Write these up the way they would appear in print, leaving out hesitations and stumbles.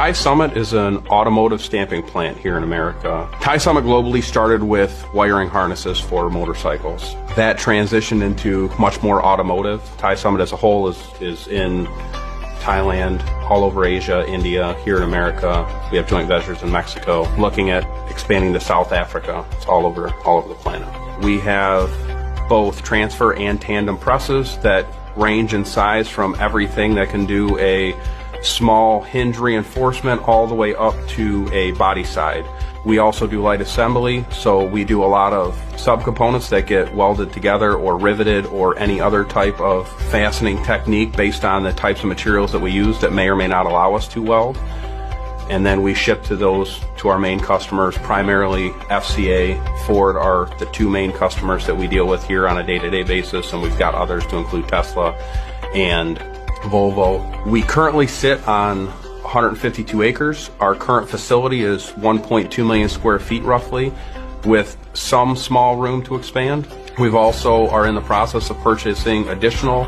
Ty Summit is an automotive stamping plant here in America. Ty Summit globally started with wiring harnesses for motorcycles. That transitioned into much more automotive. Ty Summit as a whole is in Thailand, all over Asia, India, here in America. We have joint ventures in Mexico, looking at expanding to South Africa. It's all over the planet. We have both transfer and tandem presses that range in size from everything that can do a small hinge reinforcement all the way up to a body side. We also do light assembly, so we do a lot of subcomponents that get welded together or riveted or any other type of fastening technique based on the types of materials that we use that may or may not allow us to weld. And then we ship to our main customers, primarily FCA, Ford are the two main customers that we deal with here on a day-to-day basis, and we've got others to include Tesla and Volvo. We currently sit on 152 acres. Our current facility is 1.2 million square feet roughly, with some small room to expand. We've also are in the process of purchasing additional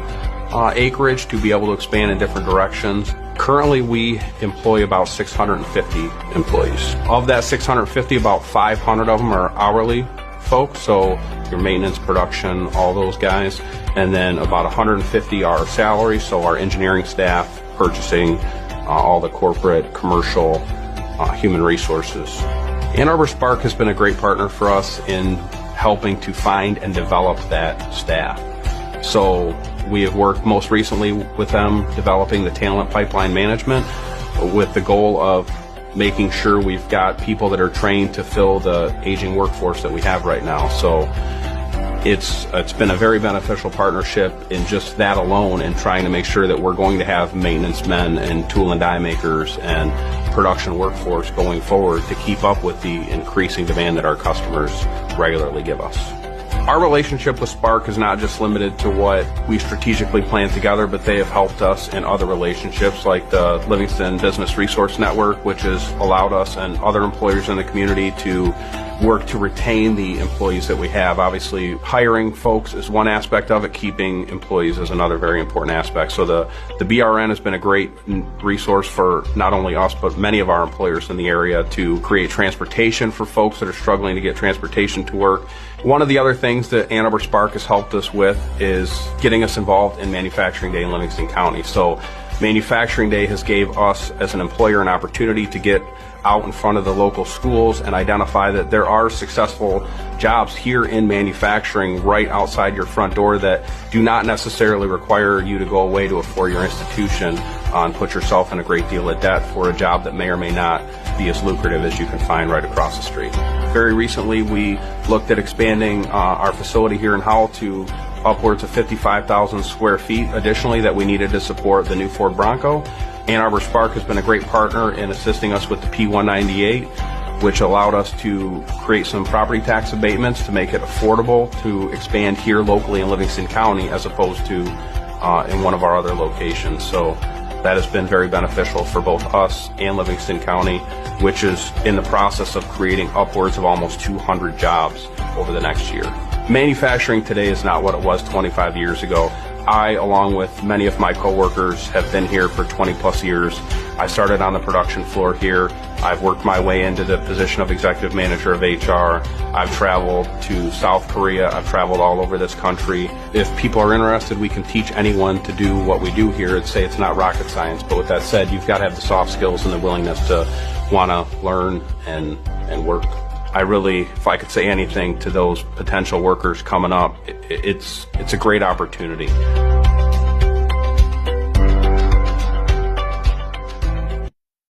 acreage to be able to expand in different directions. Currently, we employ about 650 employees. Of that 650, about 500 of them are hourly folks, so your maintenance, production, all those guys. And then about 150 are salary, so our engineering staff, purchasing, all the corporate, commercial, human resources. Ann Arbor Spark has been a great partner for us in helping to find and develop that staff. So we have worked most recently with them developing the talent pipeline management with the goal of making sure we've got people that are trained to fill the aging workforce that we have right now. So it's been a very beneficial partnership in just that alone, and trying to make sure that we're going to have maintenance men and tool and die makers and production workforce going forward to keep up with the increasing demand that our customers regularly give us. Our relationship with Spark is not just limited to what we strategically plan together, but they have helped us in other relationships like the Livingston Business Resource Network, which has allowed us and other employers in the community to work to retain the employees that we have. Obviously, hiring folks is one aspect of it. Keeping employees is another very important aspect. So the BRN has been a great resource for not only us, but many of our employers in the area to create transportation for folks that are struggling to get transportation to work. One of the other things that Ann Arbor Spark has helped us with is getting us involved in Manufacturing Day in Livingston County. So Manufacturing Day has gave us as an employer an opportunity to get out in front of the local schools and identify that there are successful jobs here in manufacturing right outside your front door that do not necessarily require you to go away to a four-year institution and put yourself in a great deal of debt for a job that may or may not be as lucrative as you can find right across the street. Very recently, we looked at expanding our facility here in Howell to upwards of 55,000 square feet additionally that we needed to support the new Ford Bronco. Ann Arbor Spark has been a great partner in assisting us with the P198, which allowed us to create some property tax abatements to make it affordable to expand here locally in Livingston County as opposed to in one of our other locations. So that has been very beneficial for both us and Livingston County, which is in the process of creating upwards of almost 200 jobs over the next year. Manufacturing today is not what it was 25 years ago. I, along with many of my coworkers, have been here for 20 plus years. I started on the production floor here. I've worked my way into the position of executive manager of HR. I've traveled to South Korea. I've traveled all over this country. If people are interested, we can teach anyone to do what we do here. It's not rocket science, but with that said, you've got to have the soft skills and the willingness to want to learn and work. I really, if I could say anything to those potential workers coming up, it's a great opportunity.